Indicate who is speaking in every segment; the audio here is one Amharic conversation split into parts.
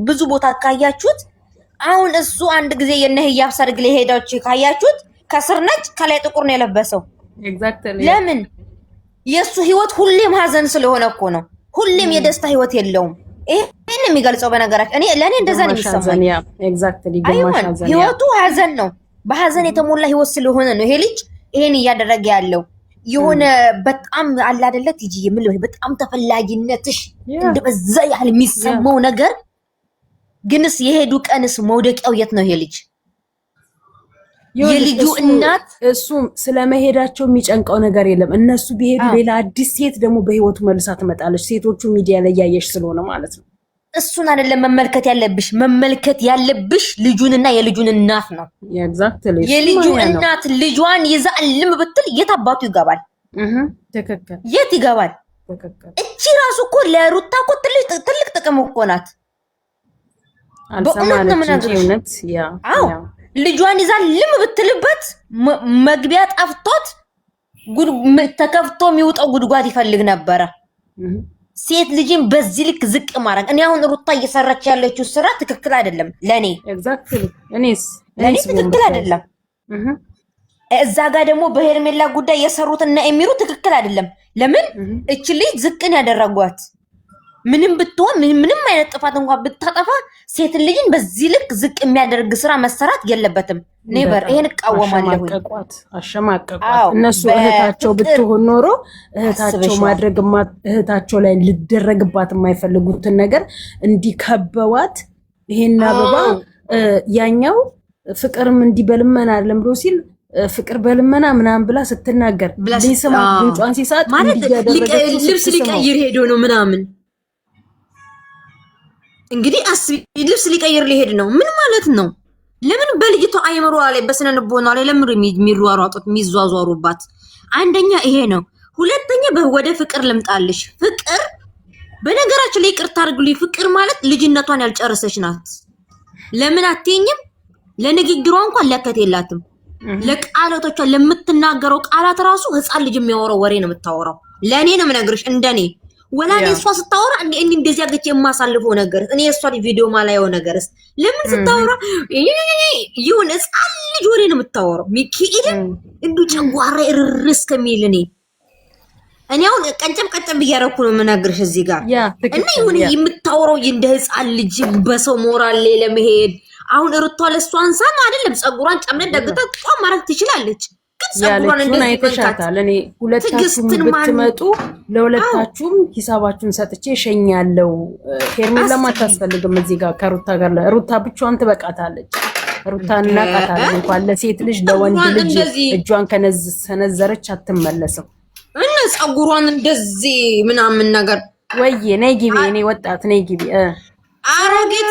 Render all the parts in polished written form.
Speaker 1: ብዙ ቦታ ካያችሁት አሁን እሱ አንድ ጊዜ የነህያብ ሰርግ ላይ ሄዳች ካያችሁት ከስር ነጭ ከላይ ጥቁር ነው የለበሰው። ለምን? የሱ ህይወት ሁሌም ሀዘን ስለሆነ እኮ ነው። ሁሌም የደስታ ህይወት የለውም። ይሄን የሚገልጸው በነገራችን ለኔ እንደዛ ነው የሚሰማኝ። ህይወቱ ሀዘን ነው። በሀዘን የተሞላ ህይወት ስለሆነ ነው ይሄ ልጅ ይሄን እያደረገ ያለው። የሆነ በጣም አለ አይደለ ትጂ ምን በጣም ተፈላጊነትሽ እንደበዛ ያህል የሚሰማው ነገር ግንስ የሄዱ ቀንስ መውደቂያው የት ነው? ይሄ ልጅ የልጁ እናት
Speaker 2: እሱ ስለመሄዳቸው የሚጨንቀው ነገር የለም። እነሱ ቢሄዱ ሌላ አዲስ ሴት ደግሞ በህይወቱ መልሳ ትመጣለች። ሴቶቹ ሚዲያ ላይ ያየሽ ስለሆነ ማለት ነው።
Speaker 1: እሱን አይደለም መመልከት ያለብሽ ልጁንና የልጁን እናት ነው።
Speaker 2: ኤግዛክትሊ
Speaker 1: የልጁ እናት ልጇን ይዛ ልም ብትል የት አባቱ ይገባል?
Speaker 2: ተከከለ
Speaker 1: የት ይገባል? እቺ ራሱ እኮ ለሩታ እኮ ትልቅ ጥቅም እኮ ናት።
Speaker 2: በእውነት
Speaker 1: ልጇን ይዛ ልም ብትልበት መግቢያ ጠፍቶት ተከፍቶ የሚወጣው ጉድጓድ ይፈልግ ነበረ። ሴት ልጅን በዚህ ልክ ዝቅ ማድረግ እኔ አሁን ሩታ እየሰራች ያለችው ስራ ትክክል አይደለም። ለኔ ለኔ ትክክል አይደለም። እዛ ጋር ደግሞ በሄርሜላ ጉዳይ የሰሩት እና የሚሩ ትክክል አይደለም። ለምን እቺ ልጅ ዝቅን ያደረጓት? ምንም ብትሆን ምንም አይነት ጥፋት እንኳን ብታጠፋ ሴት ልጅን በዚህ ልክ ዝቅ የሚያደርግ ስራ መሰራት የለበትም። ኔቨር ይሄን እቃወማለሁ።
Speaker 2: አሸማቀቋት። እነሱ እህታቸው ብትሆን ኖሮ እህታቸው ላይ ሊደረግባት የማይፈልጉትን ነገር እንዲከበዋት ይሄን አበባ ያኛው ፍቅርም እንዲበልመና አይደለም ብሎ ሲል ፍቅር በልመና ምናምን ብላ ስትናገር ሊስማ ጉንጯን ሲሳት
Speaker 1: ልብስ ሊቀይር ሄዶ ነው ምናምን እንግዲህ ልብስ ሊቀይር ሊሄድ ነው። ምን ማለት ነው? ለምን በልጅቷ አይምሮ ላይ በስነ ልቦና ላይ ለምን የሚሯሯጡት የሚዟዟሩባት? አንደኛ ይሄ ነው። ሁለተኛ ወደ ፍቅር ልምጣልሽ። ፍቅር በነገራችን ላይ ይቅርታ አድርጉልኝ፣ ፍቅር ማለት ልጅነቷን ያልጨረሰች ናት። ለምን አትይኝም? ለንግግሯ እንኳን ለከት የላትም። ለቃላቶቿ ለምትናገረው ቃላት ራሱ ህፃን ልጅ የሚያወራው ወሬ ነው የምታወራው። ለኔ ነው የምነግርሽ እንደኔ ወላኔ እሷ ስታወራ እንደዚህ አገጭ የማሳልፈው ነገር እኔ እሷ ቪዲዮ ማላየው ነገርስ ለምን ስታወራ ይሁን ህፃን ልጅ ወሬ ነው የምታወራው። ሚካኤል እንዱ ጨጓራ እርርስ ከሚል እኔ አሁን ቀንጨም እያረኩ ነው የምናገርሽ እዚህ ጋር እና ይሁን የምታወራው እንደ ህፃን ልጅ በሰው ሞራል ላይ ለመሄድ አሁን ሩቷ ለሷ አንሳን አይደለም ጸጉሯን ጨምነ ደግታ ቋም ማረግ ትችላለች።
Speaker 2: ያለችውን አይተሻታል። እኔ ሁለታችሁም ብትመጡ ለሁለታችሁም ሂሳባችሁን ሰጥቼ ሸኛለው። ሄርሜላም አታስፈልግም እዚህ ጋር ከሩታ ጋር ሩታ ብቻዋን ትበቃታለች። ሩታ እናቃታለን እንኳን ለሴት ልጅ ለወንድ ልጅ እጇን ከነዘረች አትመለስም።
Speaker 1: እና ጸጉሯን እንደዚህ ምናምን ነገር
Speaker 2: ወይ ነይ ግቢ፣ እኔ ወጣት ነይ ግቢ።
Speaker 1: አሮጊት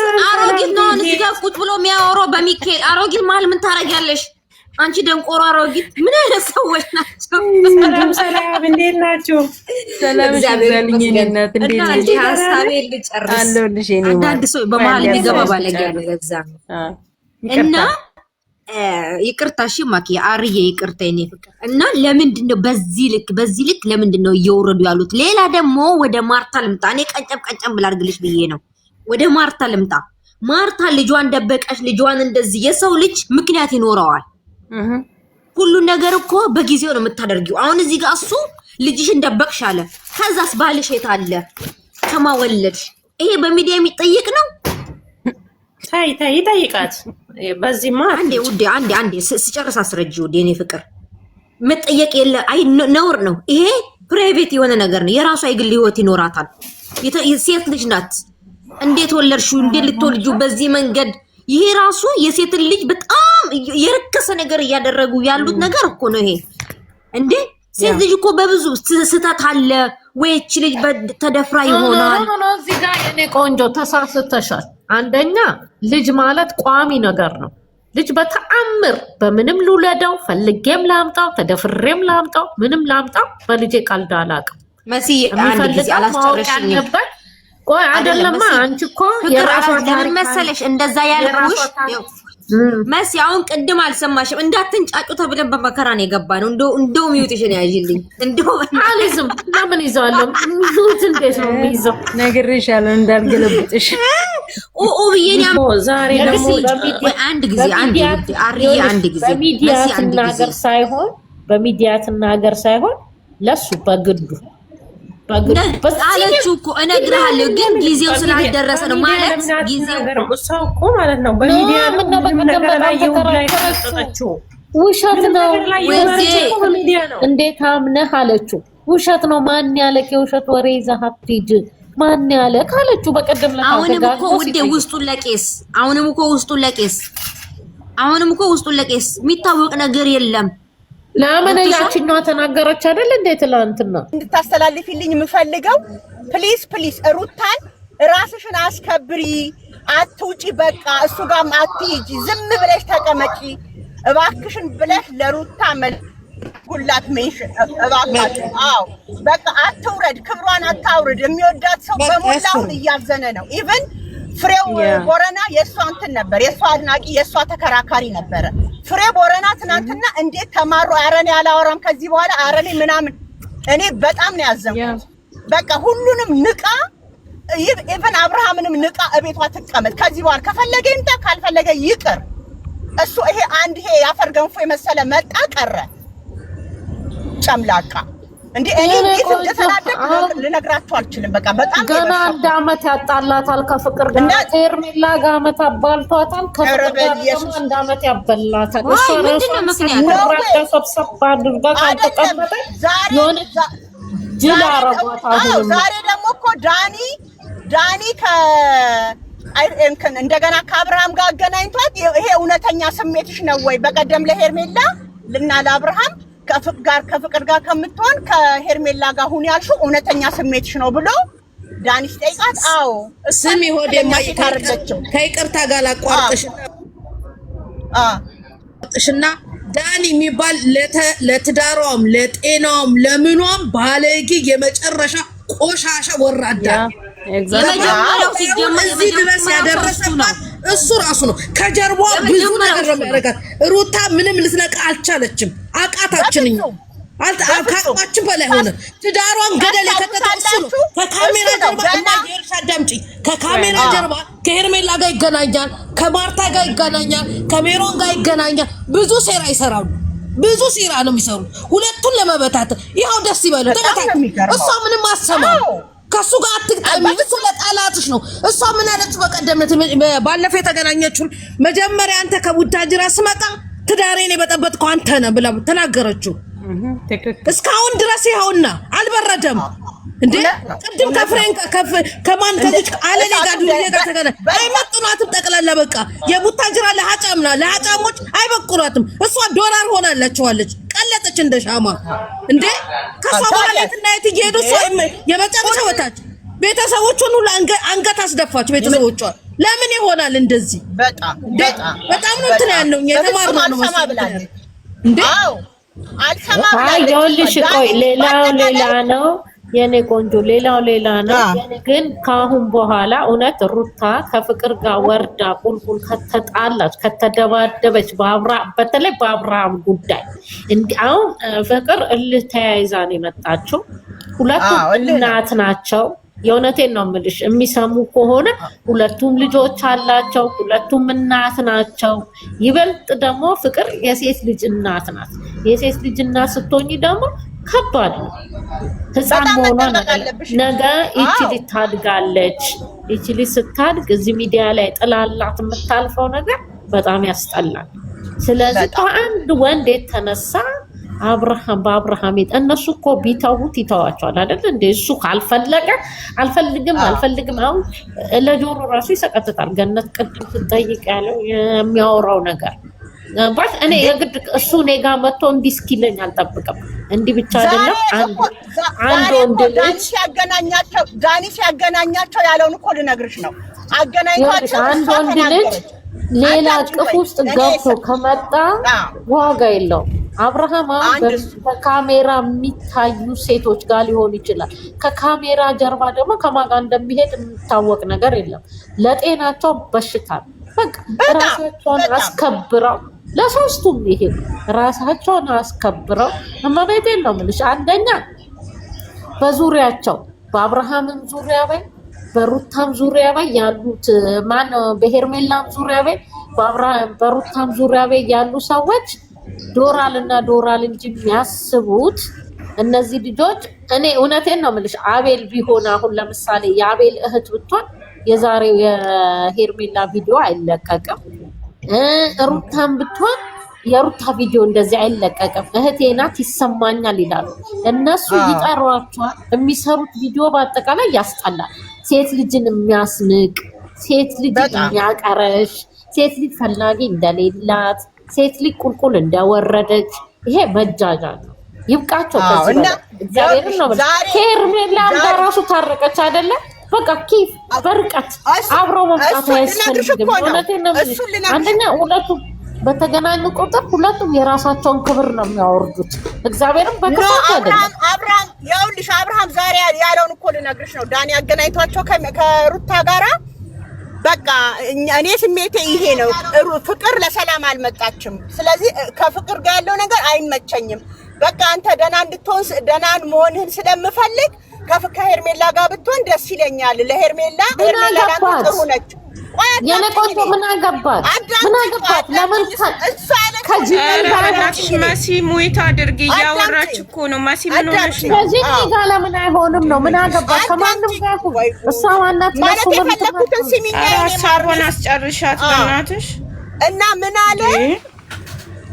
Speaker 1: ነው እዚህ ጋር ቁጭ ብሎ የሚያወራው በሚካኤል አሮጊት መሀል ምን ታረጊያለሽ? አንቺ ደንቆሮ አሮጊት ምን አይነት ሰዎች ናቸው?
Speaker 3: ሰላም እንዴት ናችሁ?
Speaker 2: ሰላም ይዛልኝ እኔነት እንዴት
Speaker 1: አንቺ ሐሳቤ ልጨርስ
Speaker 2: አለልሽ። እኔ
Speaker 1: አንድ ሰው በመሀል የሚገባ ባለጌ ያለ ገዛ እና ይቅርታሽ ማኪ አርዬ ይቅርታ የኔ ፍቅር። እና ለምንድን ነው በዚህ ልክ ለምንድን ነው እየወረዱ ያሉት? ሌላ ደግሞ ወደ ማርታ ልምጣ። እኔ ቀንጨም ብላ አድርግልሽ ብዬ ነው። ወደ ማርታ ልምጣ። ማርታ ልጇን ደበቀሽ፣ ልጇን እንደዚህ የሰው ልጅ ምክንያት ይኖረዋል። ሁሉ ነገር እኮ በጊዜው ነው የምታደርጊው። አሁን እዚህ ጋር እሱ ልጅሽን ደበቅሽ አለ። ከዛስ ባልሽ የት አለ? ከማወለድሽ ይሄ በሚዲያ የሚጠይቅ ነው?
Speaker 3: ታይ ይጠይቃት። በዚህማ
Speaker 1: አንዴ ውዴ አንዴ ስጨርስ አስረጂ ውዴ። እኔ ፍቅር መጠየቅ የለ አይ ነውር ነው። ይሄ ፕራይቬት የሆነ ነገር ነው። የራሷ የግል ህይወት ይኖራታል። ሴት ልጅ ናት። እንዴት ወለድሽው? እንዴት ልትወልጂው በዚህ መንገድ? ይሄ ራሱ የሴትን ልጅ በጣም የረከሰ ነገር እያደረጉ ያሉት ነገር እኮ ነው ይሄ። እንዴ ሴት ልጅ እኮ በብዙ ስህተት አለ ወይ? እቺ ልጅ ተደፍራ ይሆናል።
Speaker 4: እዚህ ጋር የኔ ቆንጆ ተሳስተሻል። አንደኛ ልጅ ማለት ቋሚ ነገር ነው። ልጅ በተአምር በምንም ልውለደው፣ ፈልጌም ላምጣው፣ ተደፍሬም ላምጣው፣ ምንም ላምጣው በልጄ ቀልድ አላውቅም።
Speaker 1: መስዬ አንድ ጊዜ አላስጨረሽኝም።
Speaker 4: ቆይ አይደለማ አንቺ እኮ የራሷ
Speaker 1: ታሪክ መሰለሽ እንደዛ ያልኩሽ መሲ። አሁን ቅድም አልሰማሽም? እንዳትንጫጩ ተብለን በመከራ ነው የገባነው። እንደው ሚውትሽን ያዥልኝ። እንደው
Speaker 4: አልይዝም። ለምን ይዘዋለሁ? ሚውት እንዴት ነው የሚይዘው?
Speaker 2: ነግሬሻለሁ እንዳልገለብጥሽ
Speaker 1: ብዬን
Speaker 3: ዛሬ ደግሞ
Speaker 1: አንድ ጊዜ አርዬ አንድ ጊዜ
Speaker 4: በሚዲያ ትናገር ሳይሆን በሚዲያ ትናገር ሳይሆን ለሱ በግዱ
Speaker 1: አለችው እኮ እነግርሃለሁ፣ ግን ጊዜው ስላልደረሰ ነው ማለት ጊዜው
Speaker 3: እሷ እኮ ማለት ነው በሚዲያ ነገር ላይ የወላይተችው
Speaker 4: ውሸት ነው። እንዴት አምነህ አለችው። ውሸት ነው። ማን ያለክ የውሸት ወሬ ይዘህ አትሂጂ ማን ያለክ አለችው። በቀደም ለታ
Speaker 1: አሁንም እኮ ውዴ ውስጡን ለቄስ አሁንም እኮ ውስጡን ለቄስ የሚታወቅ ነገር የለም።
Speaker 4: ለምን ያቺኛዋ ተናገረች አይደል? እንዴት ትላንትና
Speaker 5: እንድታስተላልፊልኝ የምፈልገው ፕሊስ ሩታን ራስሽን አስከብሪ፣ አትውጪ፣ በቃ እሱ ጋር አትሂጂ፣ ዝም ብለሽ ተቀመጪ እባክሽን ብለሽ ለሩታ መልጉላት ሜንሽን እባክሽ። አዎ በቃ አትውረድ፣ ክብሯን አታውርድ። የሚወዳት ሰው በሞላውን እያዘነ ነው። ኢቭን ፍሬው ቦረና የእሷ እንትን ነበር፣ የእሷ አድናቂ፣ የእሷ ተከራካሪ ነበረ። ፍሬ ቦረና ትናንትና እንዴት ተማሩ፣ አረኔ አላወራም ከዚህ በኋላ አረኔ ምናምን። እኔ በጣም ነው ያዘንኩት። በቃ ሁሉንም ንቃ፣ ኢቭን አብርሃምንም ንቃ፣ እቤቷ ትቀመጥ ከዚህ በኋላ። ከፈለገ ይምጣ፣ ካልፈለገ ይቅር። እሱ ይሄ አንድ ይሄ ያፈር ገንፎ የመሰለ መጣ ቀረ ጨምላቃ እንዴ! እኔ እንዴት እንደተናደድኩ ልነግራችሁ አልችልም። በቃ በጣም
Speaker 4: ገና አንድ አመት ያጣላታል ከፍቅር ጋር ሄርሜላ ጋር አመት አባልቷታል። ከፍቅር ጋር አንድ አመት ያበላታል። እሱ ራሱ ሰብሰብ አድርጋ ካልተቀመጠ የሆነ ጅል አረጓት።
Speaker 5: ዛሬ ደግሞ እኮ ዳኒ እንደገና ከአብርሃም ጋር አገናኝቷት ይሄ እውነተኛ ስሜትሽ ነው ወይ? በቀደም ለሄርሜላ እና ለአብርሃም ከፍቅር ጋር ከምትሆን ከሄርሜላ ጋር ሁን ያልሽው እውነተኛ ስሜትሽ ነው ብሎ ዳኒ ሲጠይቃት፣ አዎ
Speaker 6: ስም ይሆድ የማይታረቀችው ከይቅርታ ጋር ላቋርጥሽና ዳኒ የሚባል ለትዳሯም ለጤናውም ለምኗም ባለጌ የመጨረሻ ቆሻሻ ወራዳ እዚህ ድረስ ያደረሰባት እሱ ራሱ ነው። ከጀርባ ብዙ ነገር ነው የሚያደርጋት። ሩታ ምንም ልትነቃ አልቻለችም። አቃታችን ከአቅማችን በላይ ሆነ። ትዳሯን ገደል የከተተው እሱ ነው። ከካሜራ ጀርባ የእርሻ አዳምጪ፣ ከካሜራ ጀርባ ከሄርሜላ ጋር ይገናኛል፣ ከማርታ ጋር ይገናኛል፣ ከሜሮን ጋር ይገናኛል። ብዙ ሴራ ይሰራሉ። ብዙ ሴራ ነው የሚሰሩ ሁለቱን ለመበታተን። ይኸው ደስ ይበሉ ተበታተን። እሷ ምንም አሰማው ከሱ ጋር አትግጠሚ። እሱ ለጣላትሽ ነው። እሷ ምን አለች በቀደምነት ባለፈው የተገናኘችው መጀመሪያ አንተ ከቡታጅራ ስመጣ ትዳሬን የበጠበጥከው አንተ ነህ ብላ ተናገረችው። እስካሁን ድረስ ይኸውና አልበረደም እንዴ! ቅድም ከፍሬን ከማን ከልጅ አለሌ ጋር ዱሌ ጋር ተገናኘ። አይመጥኗትም ጠቅላላ በቃ የቡታጅራ ለሀጫምና ለሀጫሞች አይበቁራትም። እሷ ዶላር ሆናላችኋለች። ቀለጠች እንደ ሻማ እንዴ! ከሷ ማለት እና የትየሄዱ ሰው የመጨረሻ ወታች ቤተሰቦቹን ሁሉ አንገት አስደፋች። ቤተሰቦቿ ለምን ይሆናል እንደዚህ? በጣም ነው እንትን ያለው የተማርነው ነው መሰለኝ እንዴ!
Speaker 4: ይኸውልሽ ቆይ ሌላው ሌላ ነው የኔ ቆንጆ፣ ሌላው ሌላ ነው። ግን ከአሁን በኋላ እውነት ሩታ ከፍቅር ጋር ወርዳ ቁልቁል ከተጣላች ከተደባደበች በተለይ በአብርሃም ጉዳይ አሁን ፍቅር እልህ ተያይዛ ነው የመጣችው። ሁለቱም እናት ናቸው። የእውነቴን ነው የምልሽ። የሚሰሙ ከሆነ ሁለቱም ልጆች አላቸው፣ ሁለቱም እናት ናቸው። ይበልጥ ደግሞ ፍቅር የሴት ልጅ እናት ናት። የሴት ልጅ እናት ስትሆኚ ደግሞ ከባድ ነው። ህፃን መሆኗ ነገ ይቺ ልጅ ታድጋለች። ይቺ ልጅ ስታድግ እዚህ ሚዲያ ላይ ጥላላት የምታልፈው ነገር በጣም ያስጠላል። ስለዚህ ከአንድ ወንድ የተነሳ በአብርሃም እነሱ እኮ ቢተውት ይተዋቸዋል አይደል እንዴ? እሱ ካልፈለገ አልፈልግም አሁን ለጆሮ ራሱ ይሰቀጥጣል። ገነት ቅድም ስትጠይቅ ያለው የሚያወራው ነገር ባሽ እኔ የግድ እሱ እኔ ጋር መጥቶ እንዲህ እስኪለኝ አልጠብቅም። እንዲህ ብቻ አይደለም አንድ ወንድ ልጅ
Speaker 5: ዳኒ ሲያገናኛቸው ያለውን እኮ ልነግርሽ ነው። አገናኝቷቸው
Speaker 4: አንድ ወንድ ልጅ ሌላ ቅፍ ውስጥ ገብቶ ከመጣ ዋጋ የለውም። አብርሃም በካሜራ የሚታዩ ሴቶች ጋር ሊሆን ይችላል። ከካሜራ ጀርባ ደግሞ ከማን ጋር እንደሚሄድ የሚታወቅ ነገር የለም። ለጤናቸው በሽታ በቃ ራሳቸውን አስከብረው ለሶስቱም ይሄ ራሳቸውን አስከብረው እመቤቴን ነው የምልሽ። አንደኛ በዙሪያቸው በአብርሃምም ዙሪያ ላይ በሩታም ዙሪያ ላይ ያሉት ማን በሄርሜላም ዙሪያ ላይ በሩታም ዙሪያ ላይ ያሉ ሰዎች ዶራል እንጂ የሚያስቡት እነዚህ ልጆች እኔ እውነቴን ነው የምልሽ። አቤል ቢሆን አሁን ለምሳሌ የአቤል እህት ብትሆን የዛሬው የሄርሜላ ቪዲዮ አይለቀቅም። ሩታም ብትሆን የሩታ ቪዲዮ እንደዚህ አይለቀቅም። እህቴ ናት ይሰማኛል ይላሉ እነሱ፣ ይጠሯቸዋል። የሚሰሩት ቪዲዮ በአጠቃላይ ያስጠላል። ሴት ልጅን የሚያስንቅ፣ ሴት ልጅ የሚያቀረሽ፣ ሴት ልጅ ፈላጊ እንደሌላት፣ ሴት ልጅ ቁልቁል እንደወረደች፣ ይሄ መጃጃል ነው። ይብቃቸው። እግዚአብሔር ነው። ከሄርሜላ ጋር ራሱ ታረቀች አይደለ? በቃ ኪፍ በርቀት አብረው መምጣት ያስፈልግም። እውነቴን ነው የምልሽ። አንደኛ ሁለቱም በተገናኙ ቁጥር ሁለቱም የራሳቸውን ክብር ነው የሚያወርዱት። እግዚአብሔርም በክፋት አይደለም።
Speaker 5: አብርሃም ያውልሽ፣ አብርሃም ዛሬ ያለውን እኮ ልነግርሽ ነው። ዳኒ አገናኝቷቸው ከሩታ ጋራ በቃ እኔ ስሜቴ ይሄ ነው። ፍቅር ለሰላም አልመጣችም። ስለዚህ ከፍቅር ጋር ያለው ነገር አይመቸኝም። በቃ አንተ ደህና እንድትሆን ደህናን መሆንህን ስለምፈልግ ከሄርሜላ ጋር ብትሆን ደስ ይለኛል። ለሄርሜላ ጥሩ ነች።
Speaker 4: የኔ ቆንጆ ምን አገባት? ለምን
Speaker 7: መሲ ሙይታ አድርጊ እያወራች እኮ ነው። መሲ ምን ሆነሽ ነው?
Speaker 4: ከዚህ ጋር ለምን አይሆንም ነው? ምን አገባት? ከማንም ጋር እሷ ዋናት
Speaker 5: ማለት የፈለኩትን ሲሚኛ
Speaker 7: ሀሳቡን አስጨርሻት በእናትሽ።
Speaker 5: እና ምን አለ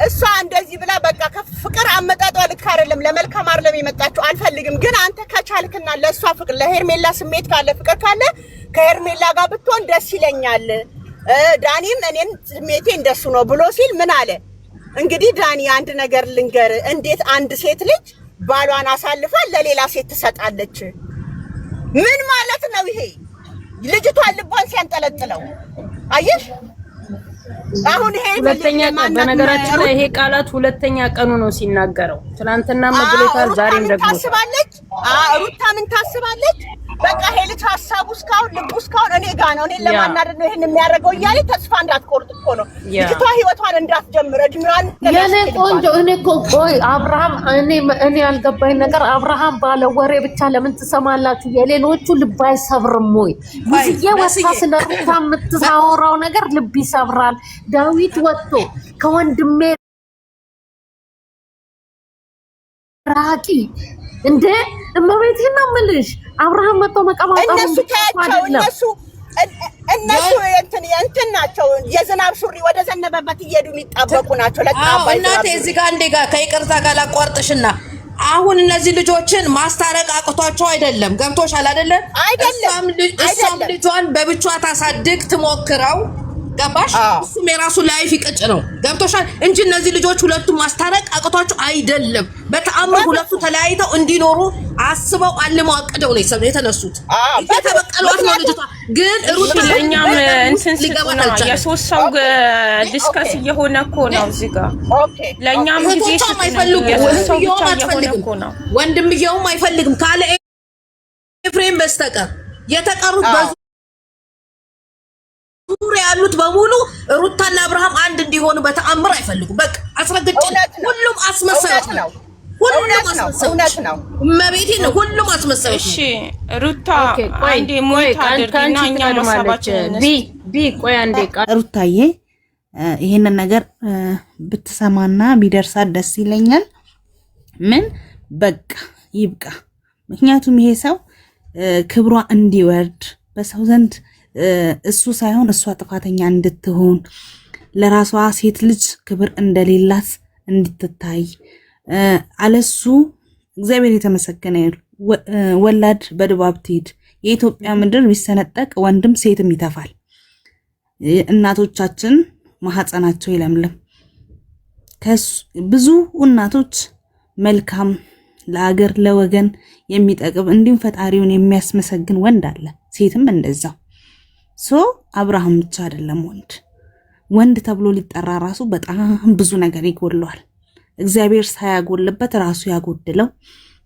Speaker 5: እሷ እንደዚህ ብላ በቃ ፍቅር አመጣጧ ልክ አይደለም። ለመልካም አይደለም የመጣችው። አልፈልግም ግን አንተ ከቻልክና ለእሷ ፍቅር ለሄርሜላ ስሜት ካለ ፍቅር ካለ ከሄርሜላ ጋር ብትሆን ደስ ይለኛል። ዳኒም እኔን ስሜቴ እንደሱ ነው ብሎ ሲል ምን አለ እንግዲህ ዳኒ አንድ ነገር ልንገር፣ እንዴት አንድ ሴት ልጅ ባሏን አሳልፋ ለሌላ ሴት ትሰጣለች? ምን ማለት ነው ይሄ? ልጅቷን ልቧን ሲያንጠለጥለው አየሽ። አሁን ይሄ
Speaker 2: ሁለተኛ በነገራችን ላይ ይሄ ቃላት ሁለተኛ ቀኑ ነው ሲናገረው። ትናንትና መብሎታል፣ ዛሬም ደግሞ
Speaker 5: ታስባለች። ሩታ ምን ታስባለች? በቃ ይሄ ልጅ ሀሳቡ እስካሁን ልቡ እስካሁን እኔ ጋር ነው፣ እኔን ለማናደድ ነው ይሄን የሚያደርገው እያለ ተስፋ እንዳትቆርጥ እኮ ነው። ልጅቷ ህይወቷን እንዳትጀምር እድሜዋን
Speaker 4: የኔ ቆንጆ። እኔ እኮ ቆይ አብርሃም፣ እኔ ያልገባኝ ነገር አብርሃም ባለ ወሬ ብቻ ለምን ትሰማላችሁ? የሌሎቹ ልብ አይሰብርም ወይ? ብዙዬ ወጣ ስለ ሩታ የምትሳወራው ነገር ልብ ይሰብራል። ዳዊት ወጥቶ ከወንድሜ ራቂ እንደ እመቤቴን ነው የምልሽ። አብርሃም መጥቶ መቀማጣው
Speaker 5: እነሱ ታያቸው እነሱ እንትን ናቸው። የዝናብ ሱሪ ወደ ዘነበበት እየሄዱ የሚጣበቁ ናቸው።
Speaker 6: እናቴ እዚህ ጋር እንደ ጋር ከይቅርታ ጋር ላቋርጥሽና አሁን እነዚህ ልጆችን ማስታረቅ አቅቷቸው አይደለም። ገብቶሻል አይደለ? እሷም ልጇን በብቻ ታሳድግ ትሞክረው። ገባሽ? እሱም የራሱ ላይፍ ይቀጭ ነው። ገብቶሻል እንጂ እነዚህ ልጆች ሁለቱም ማስታረቅ አቅቷቸው አይደለም። በተአምር ሁለቱ ተለያይተው እንዲኖሩ አስበው አልመው አቅደው ነው የተነሱት። የተበቀሏት ነው ልጅቷ። ግን ሩት
Speaker 7: ለኛም እንትን ሲገባና የሶስት ሰው ዲስከስ እየሆነ እኮ ነው እዚህ ጋር። ለኛም ጊዜ
Speaker 6: አይፈልጉም። ወንድምየውም አይፈልግም ካለ ኤፍሬም በስተቀር የተቀሩት ዙሪያ ያሉት በሙሉ ሩታና አብርሃም አንድ እንዲሆኑ በተአምር አይፈልጉም። በቃ አስረግጬ ሁሉም አስመሳዮች ነው። ሁሉም አስመሳዮች ነው። መቤቴ ነው። ሁሉም አስመሳዮች።
Speaker 7: እሺ ሩታ አንዴ ሞይታ አድርጊና እኛ ለማሳባችን
Speaker 2: ቆይ አንዴ
Speaker 8: ሩታዬ ይሄንን ነገር ብትሰማና ቢደርሳት ደስ ይለኛል። ምን በቃ ይብቃ። ምክንያቱም ይሄ ሰው ክብሯ እንዲወርድ በሰው ዘንድ እሱ ሳይሆን እሷ ጥፋተኛ እንድትሆን ለራሷ ሴት ልጅ ክብር እንደሌላት እንድትታይ አለሱ እግዚአብሔር የተመሰገነ ወላድ በድባብ ትሄድ። የኢትዮጵያ ምድር ቢሰነጠቅ ወንድም ሴትም ይተፋል። እናቶቻችን ማህፀናቸው ይለምልም። ብዙ እናቶች መልካም ለሀገር ለወገን የሚጠቅም እንዲሁም ፈጣሪውን የሚያስመሰግን ወንድ አለ፣ ሴትም እንደዛው። አብርሃም ብቻ አይደለም ወንድ ተብሎ ሊጠራ ራሱ በጣም ብዙ ነገር ይጎለዋል። እግዚአብሔር ሳያጎልበት ራሱ ያጎድለው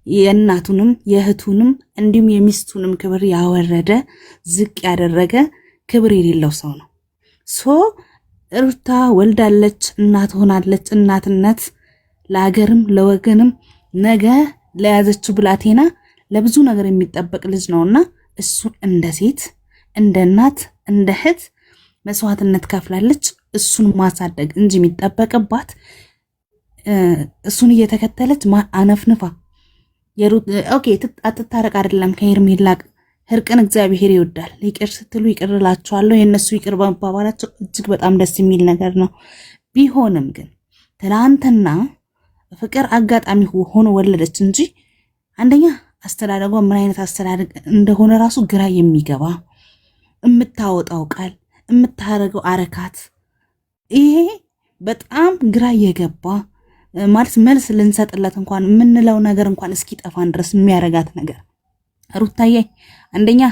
Speaker 8: የእናቱንም የእህቱንም እንዲሁም የሚስቱንም ክብር ያወረደ ዝቅ ያደረገ ክብር የሌለው ሰው ነው። ሩታ ወልዳለች፣ እናት ሆናለች። እናትነት ለሀገርም ለወገንም ነገ ለያዘችው ብላቴና ለብዙ ነገር የሚጠበቅ ልጅ ነውና እሱን እንደ ሴት እንደ እናት እንደ እህት መስዋዕትነት ከፍላለች እሱን ማሳደግ እንጂ የሚጠበቅባት እሱን እየተከተለች አነፍንፋ ኦኬ አትታረቅ አይደለም ከሄርሜላ እርቅን እግዚአብሔር ይወዳል። ይቅር ስትሉ ይቅር እላችኋለሁ። የእነሱ ይቅር በመባባላቸው እጅግ በጣም ደስ የሚል ነገር ነው። ቢሆንም ግን ትናንትና ፍቅር አጋጣሚ ሆኖ ወለደች እንጂ አንደኛ አስተዳደጓ ምን አይነት አስተዳደግ እንደሆነ ራሱ ግራ የሚገባ የምታወጣው ቃል የምታረገው አረካት ይሄ በጣም ግራ የገባ ማለት መልስ ልንሰጥለት እንኳን የምንለው ነገር እንኳን እስኪጠፋን ድረስ የሚያረጋት ነገር ሩታዬ አንደኛ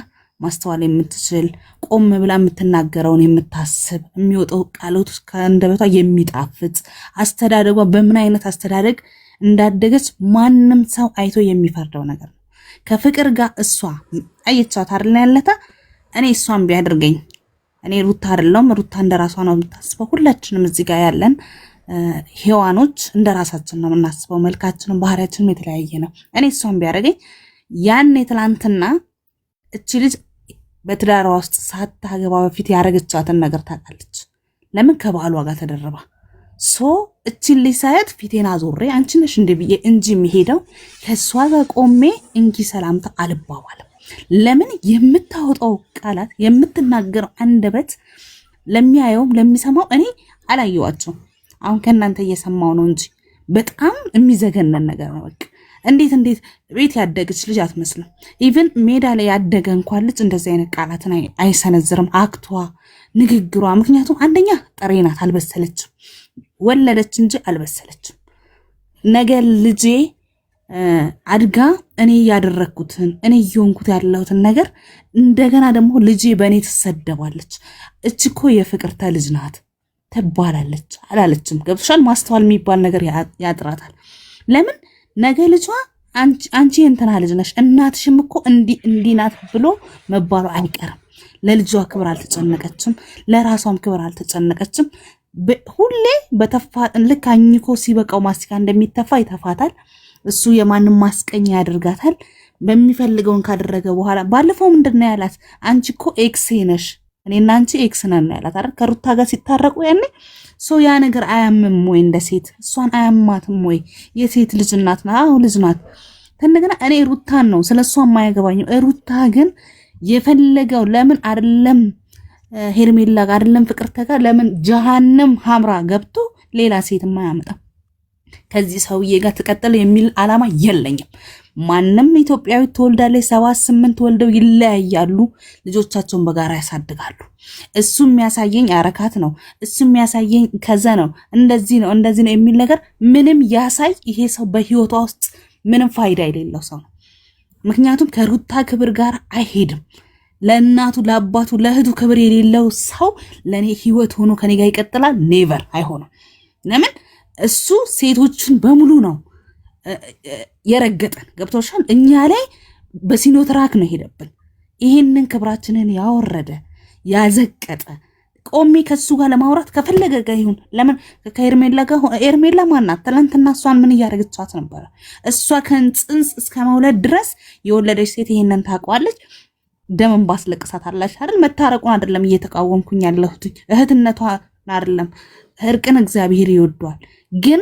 Speaker 8: ማስተዋል የምትችል ቆም ብላ የምትናገረውን የምታስብ የሚወጣው ቃሎት ከአንደበቷ የሚጣፍጥ አስተዳደጓ በምን አይነት አስተዳደግ እንዳደገች ማንም ሰው አይቶ የሚፈርደው ነገር ነው። ከፍቅር ጋር እሷ አየቻት አይደል ያለታ እኔ እሷን ቢያደርገኝ እኔ ሩታ አይደለም ሩታ እንደራሷ ነው የምታስበው። ሁላችንም እዚህ ጋር ያለን ሔዋኖች እንደራሳችን ነው የምናስበው። መልካችንም ባህሪያችንም የተለያየ ነው። እኔ እሷን ቢያደርገኝ ያን ትላንትና እቺ ልጅ በትዳሯ ውስጥ ሳታገባ በፊት ያረገቻትን ነገር ታውቃለች። ለምን ከባሏ ጋር ተደረባ እቺን ልጅ ሳያት ፊቴን አዞሬ አንቺ ነሽ እንደ ብዬ እንጂ የሚሄደው ከሷ ጋር ቆሜ እንጂ ሰላምታ አልባባልም። ለምን የምታወጣው ቃላት የምትናገረው አንደበት ለሚያየውም ለሚሰማው እኔ አላየዋቸው። አሁን ከእናንተ እየሰማው ነው እንጂ በጣም የሚዘገነን ነገር ነው። በቃ እንዴት ቤት ያደገች ልጅ አትመስልም። ኢቭን ሜዳ ላይ ያደገ እንኳን ልጅ እንደዚህ አይነት ቃላትን አይሰነዝርም። አክቷ፣ ንግግሯ ምክንያቱም አንደኛ ጥሬ ናት፣ አልበሰለችም። ወለደች እንጂ አልበሰለችም። ነገ ልጄ አድጋ እኔ ያደረኩትን እኔ እየሆንኩት ያለሁትን ነገር እንደገና ደግሞ ልጄ በእኔ ትሰደባለች። እችኮ የፍቅርተ ልጅ ናት ትባላለች አላለችም። ገብቶሻል? ማስተዋል የሚባል ነገር ያጥራታል። ለምን ነገ ልጇ አንቺ እንትና ልጅ ነሽ እናትሽም እኮ እንዲህ ናት ብሎ መባሉ አይቀርም። ለልጇ ክብር አልተጨነቀችም፣ ለራሷም ክብር አልተጨነቀችም። ሁሌ በተፋጥን ልክ አኝኮ ሲበቃው ማስቲካ እንደሚተፋ ይተፋታል። እሱ የማንም ማስቀኛ ያደርጋታል። በሚፈልገውን ካደረገ በኋላ ባለፈው ምንድነው ያላት? አንቺ እኮ ኤክስ ነሽ እኔና አንቺ ኤክስ ነን ያላት አይደል? ከሩታ ጋር ሲታረቁ ያኔ ያ ነገር አያምም ወይ? እንደ ሴት እሷን አያማትም ወይ? የሴት ልጅ እናት ናት። አዎ ልጅ ናት። እንደገና እኔ ሩታን ነው ስለሷ የማያገባኝም። ሩታ ግን የፈለገው ለምን አይደለም ሄርሜላ ጋር አይደለም ፍቅርተ ጋር ለምን ጀሃነም ሐምራ ገብቶ ሌላ ሴት የማያመጣ ከዚህ ሰውዬ ጋር ተቀጥለ የሚል አላማ የለኝም። ማንም ኢትዮጵያዊ ትወልዳለች፣ 7-8 ወልደው ይለያያሉ፣ ልጆቻቸውን በጋራ ያሳድጋሉ። እሱ የሚያሳየኝ አረካት ነው፣ እሱ የሚያሳየኝ ከዘ ነው፣ እንደዚህ ነው የሚል ነገር ምንም ያሳይ ይሄ ሰው በህይወቷ ውስጥ ምንም ፋይዳ የሌለው ሰው ነው። ምክንያቱም ከሩታ ክብር ጋር አይሄድም። ለእናቱ ለአባቱ ለእህቱ ክብር የሌለው ሰው ለኔ ህይወት ሆኖ ከኔ ጋር ይቀጥላል? ኔቨር አይሆንም። ለምን እሱ ሴቶችን በሙሉ ነው የረገጠን። ገብቶሻል? እኛ ላይ በሲኖትራክ ነው ሄደብን። ይሄንን ክብራችንን ያወረደ ያዘቀጠ ቆሜ ከሱ ጋር ለማውራት ከፈለገ ጋር ይሁን። ለምን ከኤርሜላ ጋር ኤርሜላ ማናት? ትናንትና እሷን ምን እያደረገቻት ነበረ? እሷ ከጽንስ እስከ መውለድ ድረስ የወለደች ሴት ይሄንን ታውቀዋለች። ደምን ባስለቅሳት አላሽ አይደል? መታረቁን አይደለም እየተቃወምኩኝ ያለሁት እህትነቷን አይደለም። እርቅን እግዚአብሔር ይወዷል። ግን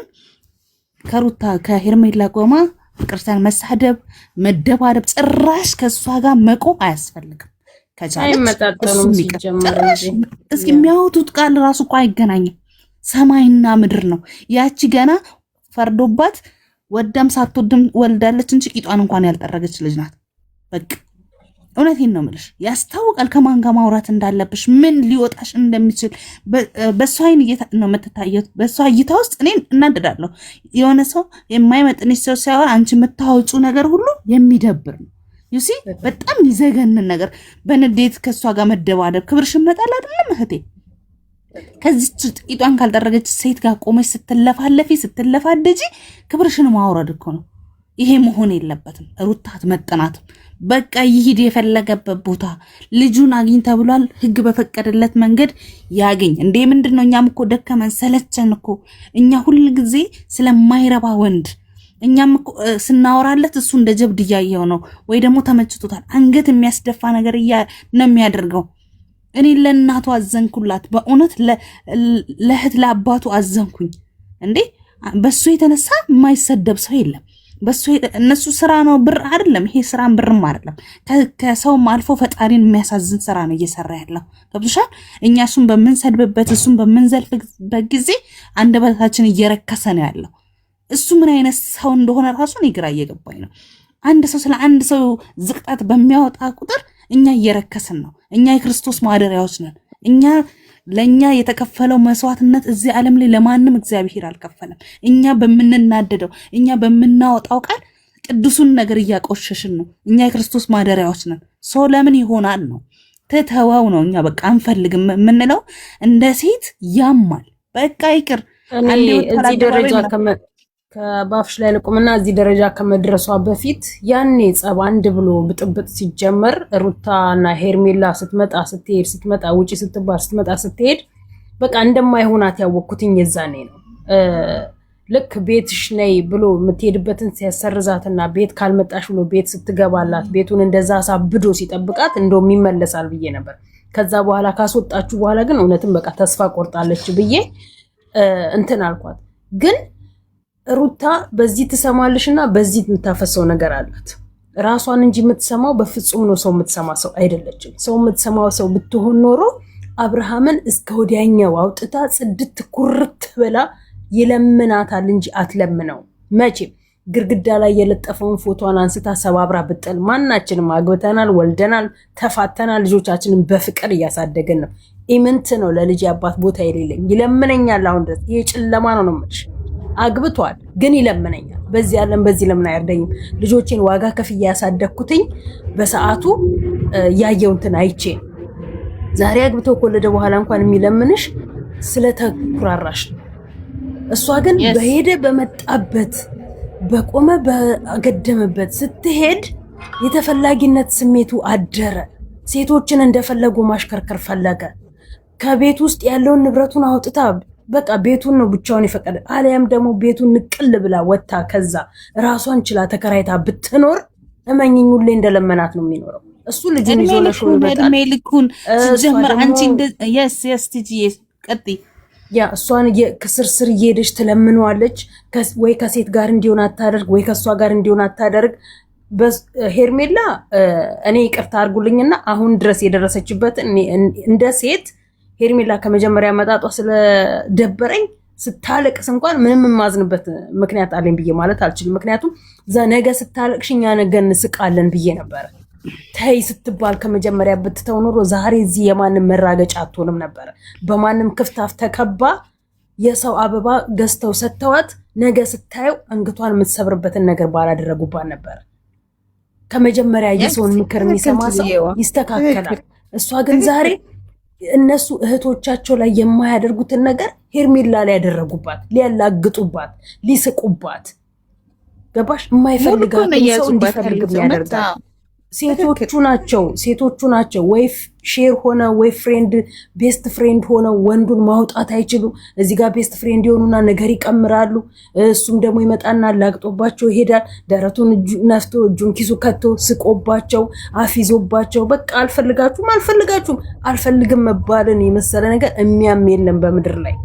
Speaker 8: ከሩታ ከሄርሜላ ቆማ ፍቅርተን መሳደብ መደባደብ ጭራሽ ከሷ ጋር መቆም አያስፈልግም። እስኪ የሚያወጡት ቃል ራሱ እኮ አይገናኝም። ሰማይና ምድር ነው። ያቺ ገና ፈርዶባት ወደም ሳትወድም ወልዳለች እንጂ ቂጧን እንኳን ያልጠረገች ልጅ ናት። በቃ እውነቴን ነው የምልሽ። ያስታውቃል ከማን ጋር ማውራት እንዳለብሽ፣ ምን ሊወጣሽ እንደሚችል። በሷ አይን ነው የምትታየው። በሷ እይታ ውስጥ እኔ እናደዳለሁ። የሆነ ሰው የማይመጥንሽ ሰው ሲያወራ አንቺ የምታወጩ ነገር ሁሉ የሚደብር ነው። ዩሲ በጣም ይዘገንን ነገር። በንዴት ከሷ ጋር መደባደብ ክብርሽን መጣል አይደለም እህቴ። ከዚች ቂጧን ካልጠረገች ሴት ጋር ቆመች ስትለፋለፊ ስትለፋደጂ ክብርሽን ማውረድ እኮ ነው። ይሄ መሆን የለበትም። ሩታ አትመጥናትም። በቃ ይሄድ የፈለገበት ቦታ ልጁን አግኝ ተብሏል። ህግ በፈቀደለት መንገድ ያገኝ። እንዴ ምንድነው? እኛም እኮ ደከመን ሰለቸን እኮ። እኛ ሁል ጊዜ ስለማይረባ ወንድ እኛም ስናወራለት እሱ እንደ ጀብድ እያየው ነው ወይ ደግሞ ተመችቶታል። አንገት የሚያስደፋ ነገር ነው የሚያደርገው። እኔ ለእናቱ አዘንኩላት፣ በእውነት ለእህት ለአባቱ አዘንኩኝ። እንዴ በሱ የተነሳ የማይሰደብ ሰው የለም። እነሱ ስራ ነው ብር አይደለም። ይሄ ስራን ብርም አይደለም። ከሰውም አልፎ ፈጣሪን የሚያሳዝን ስራ ነው እየሰራ ያለው። ገብቶሻል? እኛ እሱን በምንሰድብበት እሱን በምንዘልፍበት ጊዜ አንደበታችን እየረከሰ ነው ያለው። እሱ ምን አይነት ሰው እንደሆነ ራሱ እኔ ግራ እየገባኝ ነው። አንድ ሰው ስለ አንድ ሰው ዝቅጠት በሚያወጣ ቁጥር እኛ እየረከስን ነው። እኛ የክርስቶስ ማደሪያዎች ነን። ለእኛ የተከፈለው መስዋዕትነት እዚህ ዓለም ላይ ለማንም እግዚአብሔር አልከፈለም። እኛ በምንናደደው እኛ በምናወጣው ቃል ቅዱሱን ነገር እያቆሸሽን ነው። እኛ የክርስቶስ ማደሪያዎች ነን። ሰው ለምን ይሆናል ነው ትተወው ነው። እኛ በቃ አንፈልግም የምንለው እንደ ሴት ያማል። በቃ ይቅር።
Speaker 2: እዚህ ደረጃ ከባፍሽ ላይ ልቁምና እዚህ ደረጃ ከመድረሷ በፊት ያኔ ጸብ አንድ ብሎ ብጥብጥ ሲጀመር ሩታና ሄርሜላ ስትመጣ ውጪ ስትባር ስትመጣ ስትሄድ በቃ እንደማይሆናት ያወቅኩትኝ የዛኔ ነው። ልክ ቤትሽ ነይ ብሎ የምትሄድበትን ሲያሰርዛትና ቤት ካልመጣሽ ብሎ ቤት ስትገባላት ቤቱን እንደዛ አሳብዶ ሲጠብቃት እንደውም ይመለሳል ብዬ ነበር። ከዛ በኋላ ካስወጣችሁ በኋላ ግን እውነትም በቃ ተስፋ ቆርጣለች ብዬ እንትን አልኳት። ግን ሩታ በዚህ ትሰማልሽና በዚህ የምታፈሰው ነገር አላት። ራሷን እንጂ የምትሰማው በፍጹም ነው ሰው የምትሰማ ሰው አይደለችም። ሰው የምትሰማው ሰው ብትሆን ኖሮ አብርሃምን እስከ ወዲያኛው አውጥታ ጽድት ኩርት ብላ ይለምናታል እንጂ አትለምነው። መቼም ግርግዳ ላይ የለጠፈውን ፎቶዋን አንስታ ሰባብራ ብጥል ማናችንም አግብተናል፣ ወልደናል፣ ተፋተናል፣ ልጆቻችንን በፍቅር እያሳደገን ነው። ኢምንት ነው ለልጅ አባት ቦታ የሌለኝ ይለምነኛል። አሁን ድረስ ይሄ ጨለማ ነው ነው የምልሽ። አግብቷል ግን ይለምነኛል። በዚህ ዓለም በዚህ ለምን አይርደኝም? ልጆቼን ዋጋ ከፍዬ ያሳደግኩትኝ በሰዓቱ ያየውንትን አይቼ ዛሬ አግብተው ከወለደ በኋላ እንኳን የሚለምንሽ ስለተኩራራሽ ነው። እሷ ግን በሄደ በመጣበት በቆመ በገደመበት ስትሄድ የተፈላጊነት ስሜቱ አደረ። ሴቶችን እንደፈለጉ ማሽከርከር ፈለገ። ከቤት ውስጥ ያለውን ንብረቱን አውጥታ በቃ ቤቱን ነው ብቻውን ይፈቀደ። አለያም ደግሞ ቤቱን ንቅል ብላ ወጣ ከዛ ራሷን ችላ ተከራይታ ብትኖር እመኝኝ ሁሌ እንደለመናት ነው የሚኖረው። እሱ ልጅን ይዞ ለሾ ይመጣል።
Speaker 8: ሜልኩን ጀመር አንቺ የስ ቲጂ ቀጥይ
Speaker 2: ያ እሷን ከስርስር እየሄደች ትለምነዋለች። ወይ ከሴት ጋር እንዲሆን አታደርግ፣ ወይ ከሷ ጋር እንዲሆን አታደርግ። ሄርሜላ እኔ ይቅርታ አድርጉልኝና አሁን ድረስ የደረሰችበት እንደ ሴት ሄርሜላ ከመጀመሪያ መጣጧ ስለደበረኝ ስታለቅስ እንኳን ምንም የማዝንበት ምክንያት አለኝ ብዬ ማለት አልችልም። ምክንያቱም ነገ ስታለቅሽ እኛ ነገ እንስቃለን ብዬ ነበረ። ተይ ስትባል ከመጀመሪያ ብትተው ኖሮ ዛሬ እዚህ የማንም መራገጫ አትሆንም ነበረ። በማንም ክፍታፍ ተከባ የሰው አበባ ገዝተው ሰጥተዋት ነገ ስታየው አንገቷን የምትሰብርበትን ነገር ባላደረጉባት ነበረ። ከመጀመሪያ የሰውን ምክር የሚሰማ ሰው ይስተካከላል። እሷ ግን ዛሬ እነሱ እህቶቻቸው ላይ የማያደርጉትን ነገር ሄርሜላ ላይ ያደረጉባት፣ ሊያላግጡባት፣ ሊስቁባት። ገባሽ? የማይፈልጋት ሰው እንዲፈልግ ያደርጋል። ሴቶቹ ናቸው ወይ ሼር ሆነ ወይ ፍሬንድ ቤስት ፍሬንድ ሆነ ወንዱን ማውጣት አይችሉ። እዚህ ጋር ቤስት ፍሬንድ የሆኑና ነገር ይቀምራሉ። እሱም ደግሞ ይመጣና ላግጦባቸው ይሄዳል። ደረቱን ነፍቶ እጁን ኪሱ ከቶ ስቆባቸው አፊዞባቸው በቃ አልፈልጋችሁም አልፈልግም መባልን የመሰለ ነገር የሚያም የለም በምድር ላይ።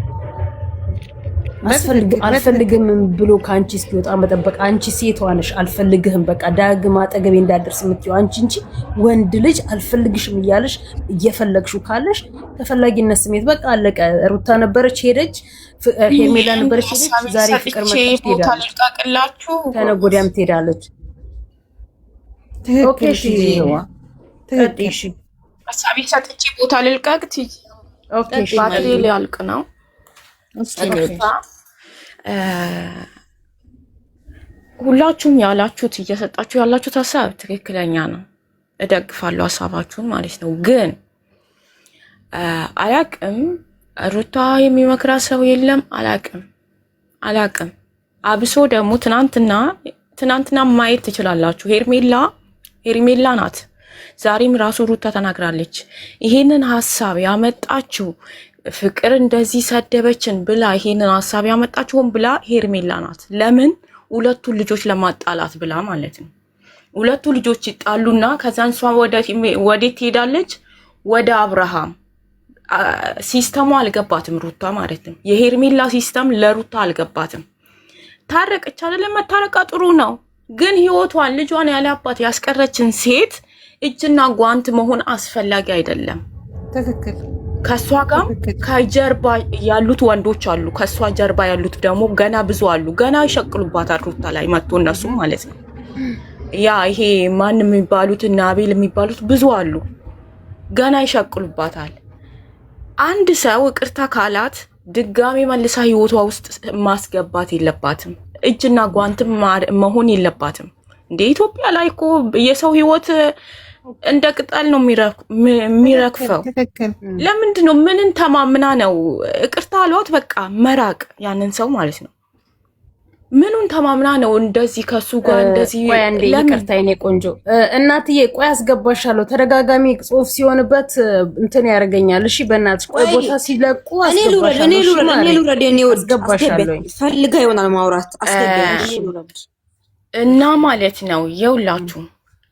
Speaker 2: አልፈልግም ብሎ ከአንቺ እስኪወጣ መጠበቅ። አንቺ ሴት ሆነሽ አልፈልግህም በቃ ዳግም አጠገቤ እንዳደርስ የምትይው አንቺ እንጂ ወንድ ልጅ አልፈልግሽም እያለሽ እየፈለግሽው ካለሽ ተፈላጊነት ስሜት በቃ አለቀ። ሩታ ነበረች ሄደች፣ ሄርሜላ ነበረች ሄደች፣ ዛሬ ፍቅር መጣች ትሄዳለች፣ ከነገ ወዲያም ትሄዳለች። ኦኬ እሺ
Speaker 7: ሀሳቤ ሰጥቼ ቦታ ልልቀቅ። ኦኬ ባትሪ ሊያልቅ ነው። ሁላችሁም ያላችሁት እየሰጣችሁ ያላችሁት ሀሳብ ትክክለኛ ነው። እደግፋለሁ ሀሳባችሁን ማለት ነው። ግን አላቅም ሩታ የሚመክራ ሰው የለም። አላቅም አብሶ ደግሞ ትናንትና ማየት ትችላላችሁ። ሄርሜላ ናት። ዛሬም ራሱ ሩታ ተናግራለች። ይሄንን ሀሳብ ያመጣችው ፍቅር እንደዚህ ሰደበችን ብላ ይሄንን ሀሳብ ያመጣችሁን ብላ ሄርሜላ ናት። ለምን ሁለቱን ልጆች ለማጣላት ብላ ማለት ነው። ሁለቱ ልጆች ይጣሉና ከዛን እሷ ወዴት ትሄዳለች? ወደ አብርሃም። ሲስተሙ አልገባትም ሩታ ማለት ነው። የሄርሜላ ሲስተም ለሩታ አልገባትም። ታረቀች አይደለም? መታረቃ ጥሩ ነው፣ ግን ህይወቷን ልጇን ያለ አባት ያስቀረችን ሴት እጅና ጓንት መሆን አስፈላጊ አይደለም።
Speaker 8: ትክክል።
Speaker 7: ከሷ ጋር ከጀርባ ያሉት ወንዶች አሉ፣ ከሷ ጀርባ ያሉት ደግሞ ገና ብዙ አሉ። ገና ይሸቅሉባታል ሩታ ላይ መጥቶ እነሱ ማለት ነው። ያ ይሄ ማን የሚባሉት እና አቤል የሚባሉት ብዙ አሉ፣ ገና ይሸቅሉባታል። አንድ ሰው ይቅርታ ካላት ድጋሚ መልሳ ህይወቷ ውስጥ ማስገባት የለባትም። እጅና ጓንትም መሆን የለባትም። እንደ ኢትዮጵያ ላይ እኮ የሰው ህይወት እንደ ቅጠል ነው የሚረግፈው። ለምንድን ነው? ምንን ተማምና ነው? ይቅርታ አሏት በቃ መራቅ ያንን ሰው ማለት ነው። ምኑን ተማምና ነው እንደዚህ ከሱ ጋር እንደዚህ?
Speaker 2: ቆይ አንዴ ይቅርታ የኔ ቆንጆ እናትዬ፣ ቆይ አስገባሻለሁ። ተደጋጋሚ ጽሁፍ ሲሆንበት እንትን ያደርገኛል። እሺ በእናትሽ ቆይ ቦታ ሲለቁ አስገባሻለሁ።
Speaker 1: እኔ ልውረድ የኔ ወድ አስገባሻለሁ። ፈልጋ ይሆናል ማውራት አስገባሻለሁ
Speaker 7: እና ማለት ነው። የውላችሁ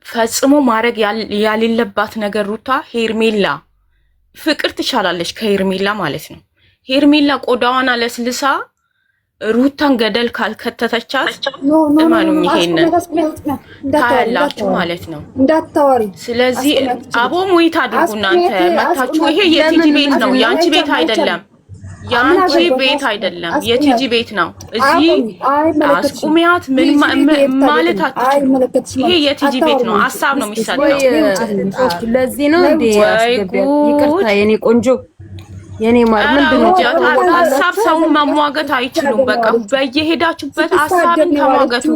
Speaker 7: ፈጽሞ ማድረግ ያሌለባት ነገር ሩታ ሄርሜላ ፍቅር ትቻላለች ከሄርሜላ ማለት ነው። ሄርሜላ ቆዳዋን አለስልሳ ሩታን ገደል ካልከተተቻት እማኑኝ ይሄንን ታያላችሁ ማለት ነው። ስለዚህ አቦም ወይታ አድርጉ እናንተ መታችሁ። ይሄ የቲጂ ቤት ነው፣ የአንቺ ቤት አይደለም። የአንቺ ቤት አይደለም፣ የቲጂ ቤት ነው። እዚህ አስቁሚያት ምን ማለት አትችሉ። ይሄ የቲጂ ቤት ነው። ሀሳብ ነው የሚሰጠው።
Speaker 2: ለዚህ ነው እንዴ ይቅርታ የኔ ቆንጆ የኔ ማር ምንድነው?
Speaker 7: ሀሳብ ሰው መሟገት አይችሉም። በቃ በየሄዳችሁበት ሀሳብን ተሟገቱ።